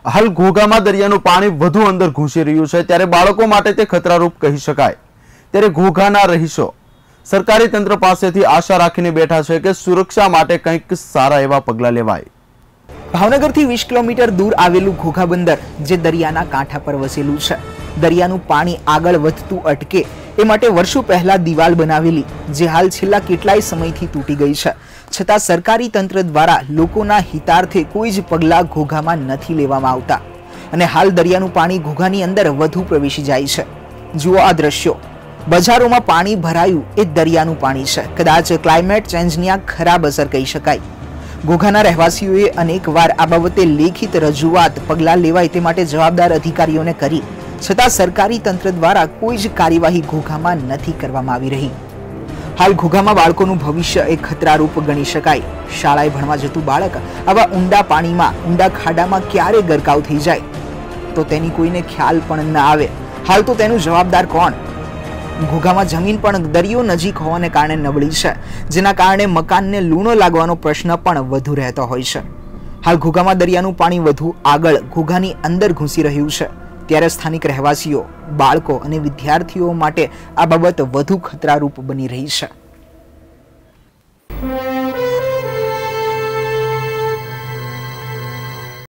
હાલ ઘોઘામાં દરિયાનું પાણી વધુ અંદર ઘૂસી રહ્યું છે, ત્યારે બાળકો માટે તે ખતરારૂપ કહી શકાય। ત્યારે ઘોઘાના રહીશો સરકારી તંત્ર પાસેથી આશા રાખીને બેઠા છે કે સુરક્ષા માટે કંઈક સારા એવા પગલાં લેવાય। ભાવનગરથી 20 કિલોમીટર દૂર આવેલું ઘોઘા બંદર જે દરિયાના કાંઠા પર વસેલું છે, દરિયાનું પાણી આગળ વધતું અટકે એ માટે વર્ષો પહેલા દિવાલ બનાવેલી જે હાલ છેલ્લા કેટલાય સમયથી તૂટી ગઈ છે, છતાં સરકારી તંત્ર દ્વારા લોકોના હિતાર્થે કોઈ જ પગલાં ઘોઘામાં નથી લેવામાં આવતા અને હાલ દરિયાનું પાણી ઘોઘાની અંદર વધુ પ્રવેશી જાય છે। જુઓ આ દ્રશ્યો, બજારોમાં પાણી ભરાયું એ દરિયાનું પાણી છે। કદાચ ક્લાઇમેટ ચેન્જની આ ખરાબ અસર કહી શકાય। ઘોઘાના રહેવાસીઓએ અનેકવાર આ બાબતે લેખિત રજૂઆત પગલાં લેવાય તે માટે જવાબદાર અધિકારીઓને કરી, છતાં સરકારી તંત્ર દ્વારા કોઈ જ કાર્યવાહી ઘોઘામાં નથી કરવામાં આવી રહી। હાલ ઘોઘામાં બાળકોનું ભવિષ્ય એક ખતરારૂપ ગણી શકાય। શાળાએ ભણવા જતું બાળક આવા ઊંડા પાણીમાં, ઊંડા ખાડામાં ક્યારે ગરકાવ થઈ જાય તો તેની કોઈને ખ્યાલ પણ ન આવે। હાલ તો તેનું જવાબદાર કોણ? ઘોઘામાં જમીન પણ દરિયો નજીક હોવાને કારણે નબળી છે, જેના કારણે મકાનને લૂણો લાગવાનો પ્રશ્ન પણ વધુ રહેતો હોય છે। હાલ ઘોઘામાં દરિયાનું પાણી વધુ આગળ ઘોઘાની અંદર ઘૂસી રહ્યું છે, ત્યારે સ્થાનિક રહેવાસીઓ, બાળકો અને વિદ્યાર્થીઓ માટે આ બાબત વધુ ખતરારૂપ બની રહી છે।